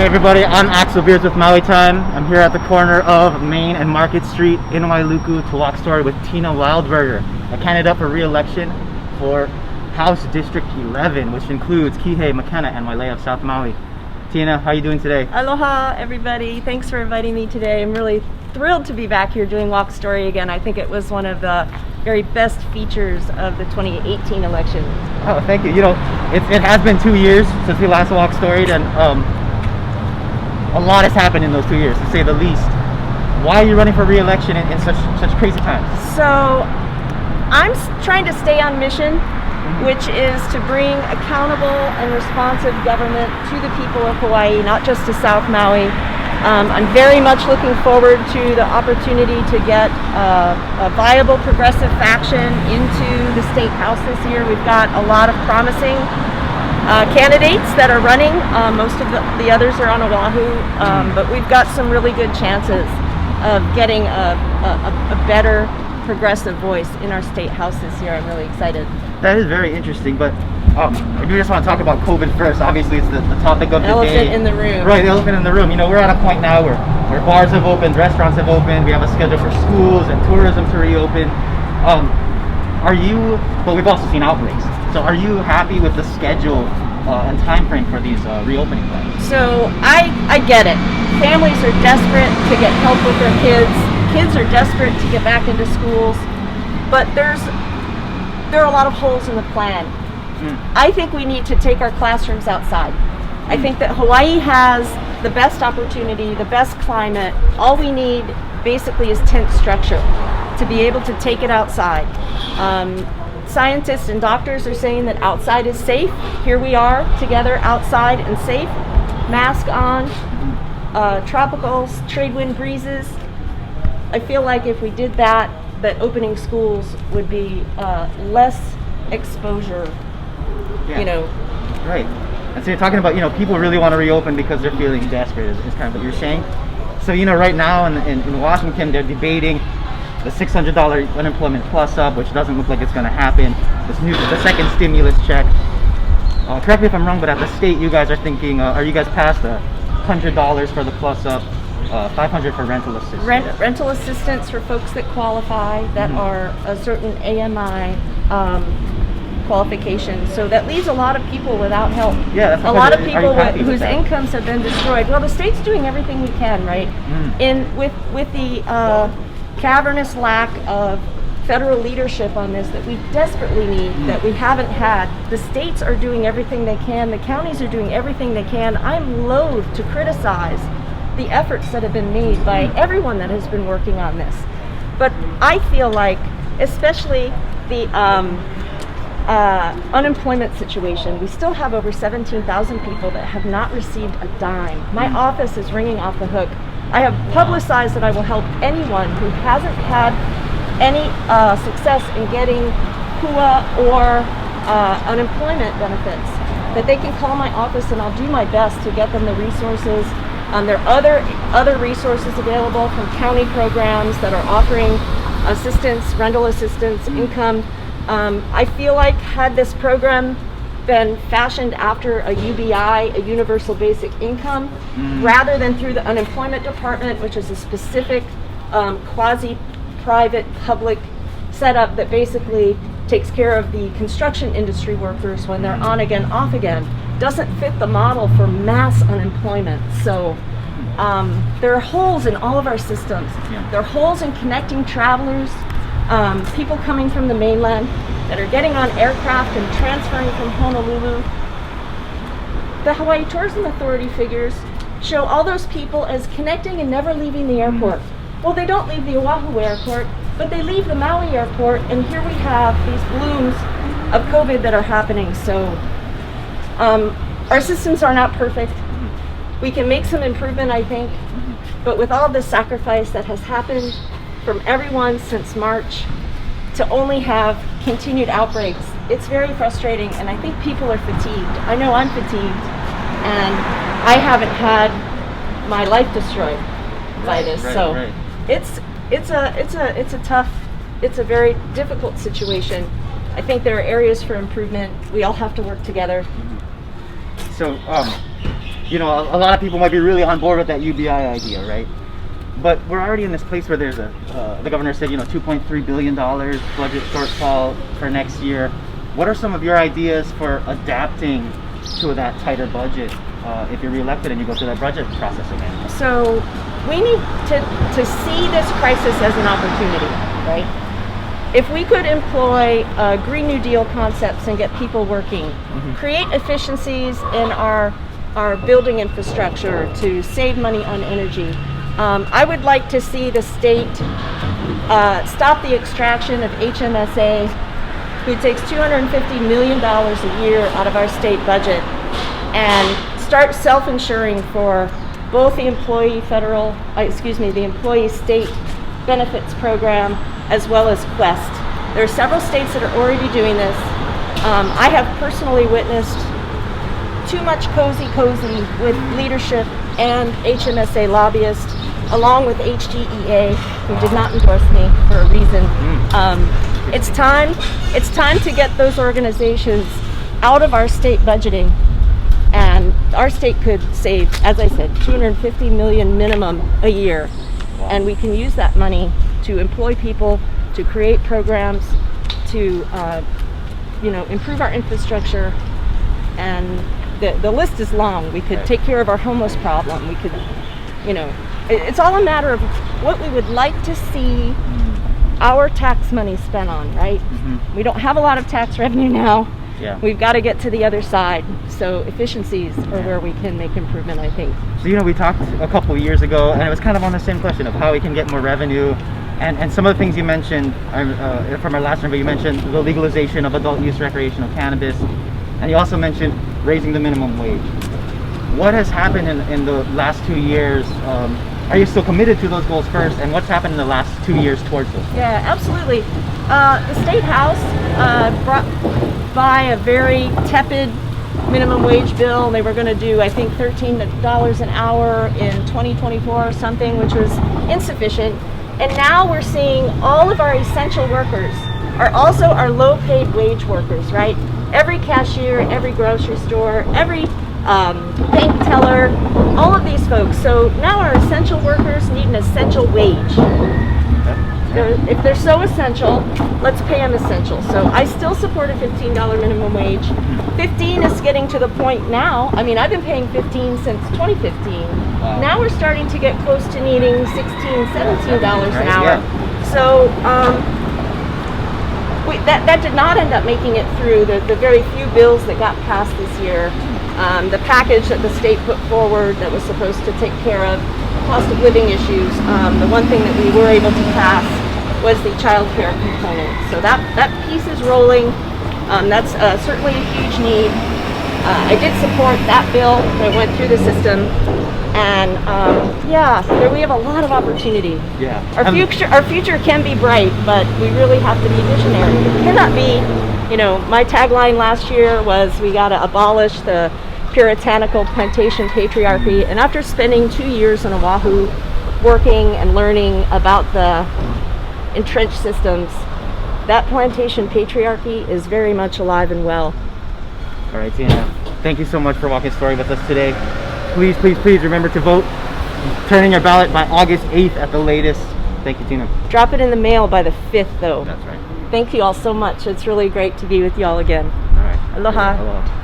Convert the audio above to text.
Hey everybody, I'm Axel Beers with Maui Time. I'm here at the corner of Main and Market Street in Wailuku to walk story with Tina Wildberger, a candidate up for re-election for House District 11, which includes Kihei, McKenna, and Wailea of South Maui. Tina, how are you doing today? Aloha everybody, thanks for inviting me today. I'm really thrilled to be back here doing Walk Story again. I think it was one of the very best features of the 2018 election. Oh, thank you. You know, it has been 2 years since we last Walk Storied, and a lot has happened in those 2 years, to say the least. Why are you running for re-election in such crazy times? So, I'm trying to stay on mission, which is to bring accountable and responsive government to the people of Hawaii, not just to South Maui. I'm very much looking forward to the opportunity to get a viable progressive faction into the state house this year. We've got a lot of promising candidates that are running. Most of the others are on Oahu, but we've got some really good chances of getting a better progressive voice in our state house this year. I'm really excited. That is very interesting, but I do just want to talk about COVID first. Obviously, it's the topic of the day. Elephant in the room. Right, the elephant in the room. You know, we're at a point now where bars have opened, restaurants have opened, we have a schedule for schools and tourism to reopen. But we've also seen outbreaks. So are you happy with the schedule and time frame for these reopening plans? So I get it. Families are desperate to get help with their kids. Kids are desperate to get back into schools. But there are a lot of holes in the plan. I think we need to take our classrooms outside. I think that Hawaii has the best opportunity, the best climate. All we need basically is tent structure to be able to take it outside. Scientists and doctors are saying that outside is safe. Here we are together outside and safe. Mask on, tropical trade wind breezes. I feel like if we did that opening schools would be less exposure. Yeah. You know. Right. And so you're talking about, people really want to reopen because they're feeling desperate, is kind of what you're saying. So, right now in Washington, they're debating the $600 unemployment plus up, which doesn't look like it's going to happen. The second stimulus check. Correct me if I'm wrong, but at the state, you guys are thinking, are you guys past the $100 for the plus up, $500 for rental assistance? Rental assistance for folks that qualify, that are a certain AMI qualification. So that leaves a lot of people without help. Yeah, that's a lot of people whose that? Incomes have been destroyed. Well, the state's doing everything we can, right? With the cavernous lack of federal leadership on this that we desperately need, that we haven't had. The states are doing everything they can. The counties are doing everything they can. I'm loath to criticize the efforts that have been made by everyone that has been working on this. But I feel like, especially the unemployment situation, we still have over 17,000 people that have not received a dime. My office is ringing off the hook. I have publicized that I will help anyone who hasn't had any success in getting HUA or unemployment benefits, that they can call my office and I'll do my best to get them the resources. There are other resources available from county programs that are offering assistance, rental assistance, income. I feel like had this program been fashioned after a UBI, a universal basic income, rather than through the unemployment department, which is a specific quasi-private public setup that basically takes care of the construction industry workers when they're on again, off again, doesn't fit the model for mass unemployment. So there are holes in all of our systems. There are holes in connecting travelers, people coming from the mainland that are getting on aircraft and transferring from Honolulu. The Hawaii Tourism Authority figures show all those people as connecting and never leaving the airport. Well, they don't leave the Oahu airport, but they leave the Maui airport, and here we have these blooms of COVID that are happening. So our systems are not perfect. We can make some improvement, I think, but with all the sacrifice that has happened from everyone since March, to only have continued outbreaks, it's very frustrating, and I think people are fatigued. I know I'm fatigued, and I haven't had my life destroyed by this. Right. It's a very difficult situation. I think there are areas for improvement. We all have to work together. So you know, a lot of people might be really on board with that UBI idea, right? But we're already in this place where there's the governor said, you know, $2.3 billion budget shortfall for next year. What are some of your ideas for adapting to that tighter budget if you're reelected and you go through that budget process again? So we need to see this crisis as an opportunity, right? If we could employ Green New Deal concepts and get people working, create efficiencies in our building infrastructure to save money on energy, I would like to see the state stop the extraction of HMSA, who takes $250 million a year out of our state budget, and start self-insuring for both the employee the employee state benefits program as well as Quest. There are several states that are already doing this. I have personally witnessed too much cozy with leadership and HMSA lobbyists, along with HGEA, who did not endorse me for a reason. It's time to get those organizations out of our state budgeting, and our state could save, as I said, $250 million minimum a year. And we can use that money to employ people, to create programs, to improve our infrastructure, and the list is long. We could take care of our homeless problem. We could, it's all a matter of what we would like to see our tax money spent on, right? We don't have a lot of tax revenue now. We've got to get to the other side. So efficiencies are where we can make improvement, I think. So, we talked a couple of years ago, and it was kind of on the same question of how we can get more revenue. And some of the things you mentioned from our last interview, you mentioned the legalization of adult use recreational cannabis, and you also mentioned raising the minimum wage. What has happened in the last 2 years? Are you still committed to those goals first, and what's happened in the last 2 years towards those goals? Yeah, absolutely. The State House brought by a very tepid minimum wage bill. They were going to do, I think, $13 an hour in 2024 or something, which was insufficient. And now we're seeing all of our essential workers are also our low-paid wage workers, right? Every cashier, every grocery store, every bank teller, all of these folks. So now our essential workers need an essential wage. If they're so essential, let's pay them essential. So I still support a $15 minimum wage. 15 is getting to the point now. I mean, I've been paying 15 since 2015. Wow. Now we're starting to get close to needing $16, $17 an hour. So that did not end up making it through the very few bills that got passed this year. The package that the state put forward that was supposed to take care of cost of living issues. The one thing that we were able to pass was the child care component. So that piece is rolling. That's certainly a huge need. I did support that bill that went through the system. And we have a lot of opportunity. Our future can be bright, but we really have to be visionary. It cannot be, my tagline last year was we got to abolish the puritanical plantation patriarchy. And after spending 2 years in Oahu working and learning about the entrenched systems, that plantation patriarchy is very much alive and well. All right, Tina, thank you so much for walking story with us today. Please, please, please remember to vote. Turn in your ballot by August 8th at the latest. Thank you, Tina. Drop it in the mail by the 5th, though. That's right. Thank you all so much. It's really great to be with you all again. All right. Aloha. Aloha.